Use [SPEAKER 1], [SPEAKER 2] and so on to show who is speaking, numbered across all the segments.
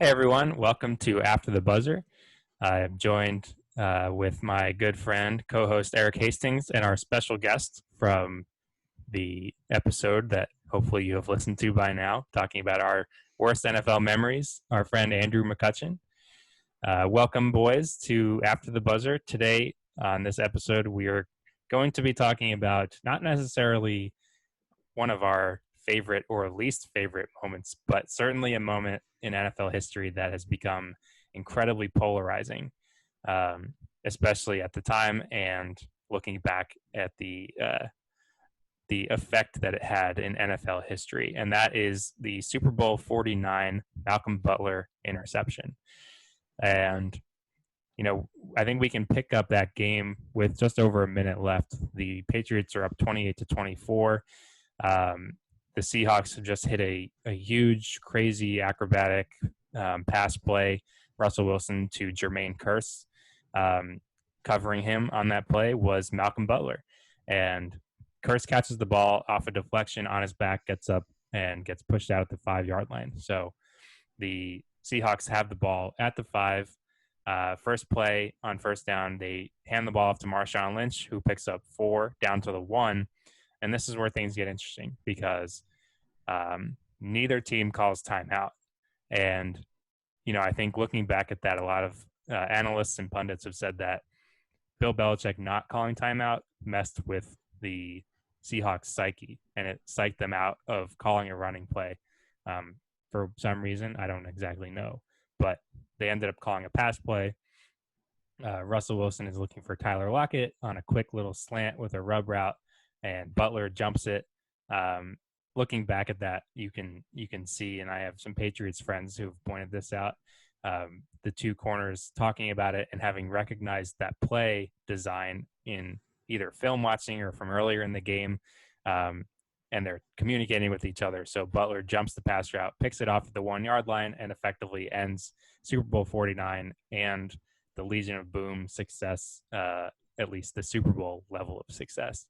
[SPEAKER 1] Hey everyone, welcome to After the Buzzer. I'm joined with my good friend, co-host Eric Hastings, and our special guest from the episode that hopefully you have listened to by now, talking about our worst NFL memories, our friend Andrew McCutcheon. Welcome, boys, to After the Buzzer. Today on this episode, we are going to be talking about not necessarily one of our favorite or least favorite moments, but certainly a moment in NFL history that has become incredibly polarizing, especially at the time and looking back at the effect that it had in NFL history, and that is the Super Bowl 49 Malcolm Butler interception. And I think we can pick up that game with just over a minute left. The Patriots are up 28-24. The Seahawks have just hit a huge, crazy, acrobatic pass play. Russell Wilson to Jermaine Kearse. Covering him on that play was Malcolm Butler. And Kearse catches the ball off a deflection on his back, gets up, and gets pushed out at the 5-yard line. So the Seahawks have the ball at the 5. First play on first down, they hand the ball off to Marshawn Lynch, who picks up 4 down to the 1. And this is where things get interesting because neither team calls timeout. And, I think looking back at that, a lot of analysts and pundits have said that Bill Belichick not calling timeout messed with the Seahawks psyche, and it psyched them out of calling a running play for some reason. I don't exactly know, but they ended up calling a pass play. Russell Wilson is looking for Tyler Lockett on a quick little slant with a rub route, and Butler jumps it. Looking back at that, you can see, and I have some Patriots friends who've pointed this out, the two corners talking about it and having recognized that play design in either film watching or from earlier in the game, and they're communicating with each other. So Butler jumps the pass route, picks it off at the 1-yard line, and effectively ends Super Bowl 49 and the Legion of Boom success, at least the Super Bowl level of success.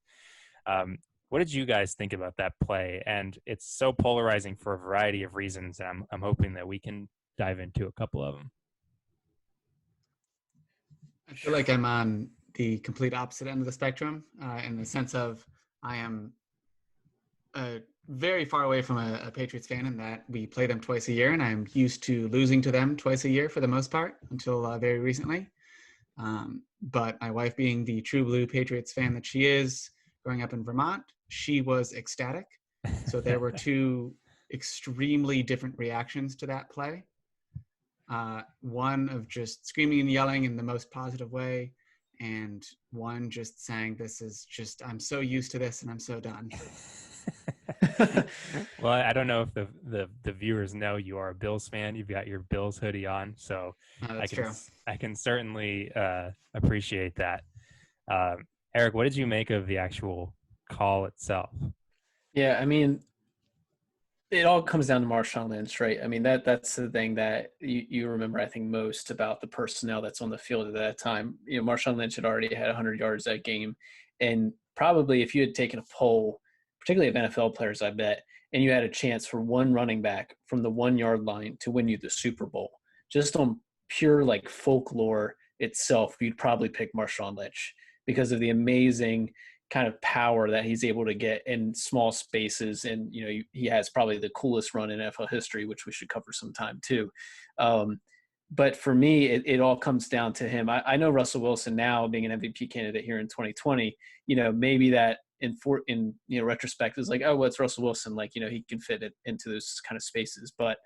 [SPEAKER 1] What did you guys think about that play? And it's so polarizing for a variety of reasons. And I'm hoping that we can dive into a couple of them.
[SPEAKER 2] I feel like I'm on the complete opposite end of the spectrum in the sense of I am very far away from a Patriots fan in that we play them twice a year, and I'm used to losing to them twice a year for the most part until very recently. But my wife, being the true blue Patriots fan that she is, growing up in Vermont, she was ecstatic. So there were two extremely different reactions to that play. One of just screaming and yelling in the most positive way, and one just saying, "This is just, I'm so used to this and I'm so done."
[SPEAKER 1] Well, I don't know if the viewers know you are a Bills fan. You've got your Bills hoodie on, so
[SPEAKER 2] That's true.
[SPEAKER 1] I can certainly appreciate that. Eric, what did you make of the actual call itself?
[SPEAKER 3] Yeah, I mean, it all comes down to Marshawn Lynch, right? I mean, that's the thing that you remember, I think, most about the personnel that's on the field at that time. Marshawn Lynch had already had 100 yards that game, and probably if you had taken a poll, particularly of NFL players, I bet, and you had a chance for one running back from the 1-yard line to win you the Super Bowl, just on pure like folklore itself, you'd probably pick Marshawn Lynch because of the amazing kind of power that he's able to get in small spaces. And, he has probably the coolest run in NFL history, which we should cover sometime too. But for me, it all comes down to him. I know Russell Wilson now being an MVP candidate here in 2020, maybe that in retrospect is like, oh, well, it's Russell Wilson. Like, he can fit it into those kind of spaces. But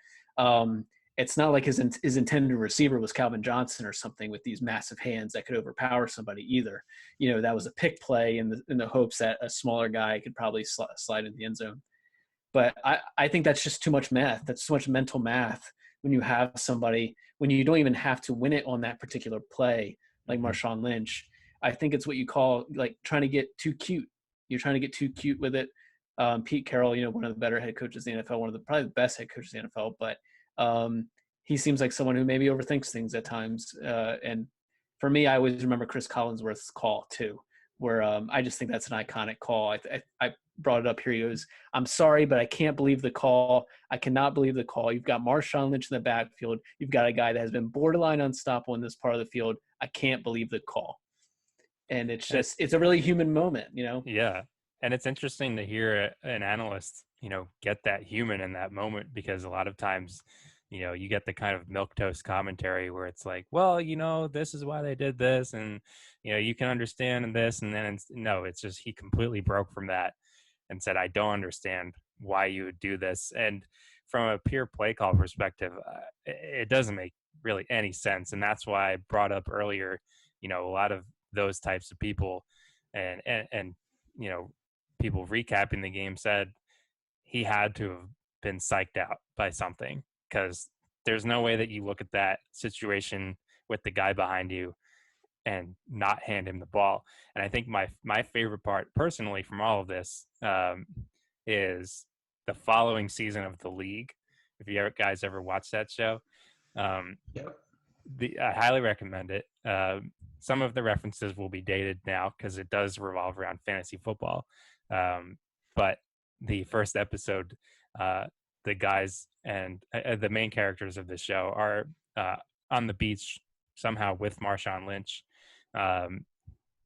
[SPEAKER 3] it's not like his intended receiver was Calvin Johnson or something with these massive hands that could overpower somebody either. That was a pick play in the hopes that a smaller guy could probably slide in the end zone. But I think that's just too much math. That's too much mental math when you have somebody, when you don't even have to win it on that particular play, like Marshawn Lynch. I think it's what you call like trying to get too cute. You're trying to get too cute with it. Pete Carroll, one of the better head coaches in the NFL, probably the best head coaches in the NFL, but he seems like someone who maybe overthinks things at times. And for me, I always remember Chris Collinsworth's call too, where I just think that's an iconic call. I brought it up here. He goes, "I'm sorry, but I can't believe the call. I cannot believe the call. You've got Marshawn Lynch in the backfield. You've got a guy that has been borderline unstoppable in this part of the field. I can't believe the call." And it's a really human moment, you know?
[SPEAKER 1] Yeah. And it's interesting to hear an analyst, get that human in that moment, because a lot of times, you get the kind of milquetoast commentary where it's like, well, this is why they did this, and you can understand this, and then it's just he completely broke from that and said, I don't understand why you would do this. And from a pure play call perspective, it doesn't make really any sense. And that's why I brought up earlier, a lot of those types of people and people recapping the game said he had to have been psyched out by something, because there's no way that you look at that situation with the guy behind you and not hand him the ball. And I think my favorite part personally from all of this is the following season of The League. If you guys ever watched that show,
[SPEAKER 2] Yep.
[SPEAKER 1] I highly recommend it. Some of the references will be dated now because it does revolve around fantasy football. But the first episode, the guys and the main characters of the show are on the beach somehow with Marshawn Lynch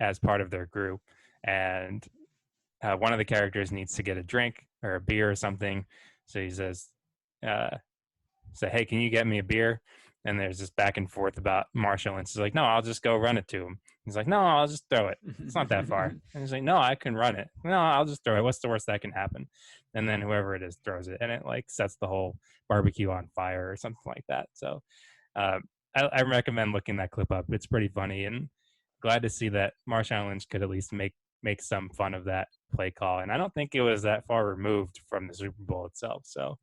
[SPEAKER 1] as part of their group. And one of the characters needs to get a drink or a beer or something. So he says, hey, can you get me a beer? And there's this back and forth about Marshall. And he's like, no, I'll just go run it to him. He's like, no, I'll just throw it. It's not that far. And he's like, no, I can run it. No, I'll just throw it. What's the worst that can happen? And then whoever it is throws it. And it like sets the whole barbecue on fire or something like that. So I recommend looking that clip up. It's pretty funny, and glad to see that Marshawn Lynch could at least make some fun of that play call. And I don't think it was that far removed from the Super Bowl itself. So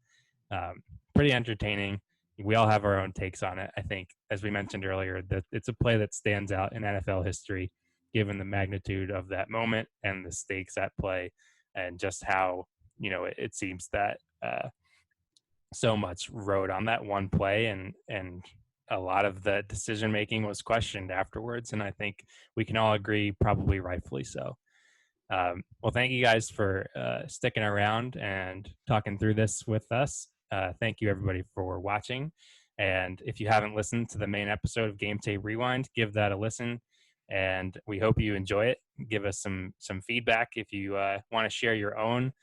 [SPEAKER 1] pretty entertaining. We all have our own takes on it. I think, as we mentioned earlier, that it's a play that stands out in NFL history, given the magnitude of that moment and the stakes at play, and just how, it seems that so much rode on that one play, and a lot of the decision making was questioned afterwards. And I think we can all agree, probably rightfully so. Well, thank you guys for sticking around and talking through this with us. Thank you, everybody, for watching. And if you haven't listened to the main episode of Game Tape Rewind, give that a listen. And we hope you enjoy it. Give us some feedback if you want to share your own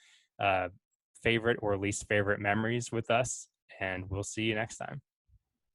[SPEAKER 1] favorite or least favorite memories with us. And we'll see you next time.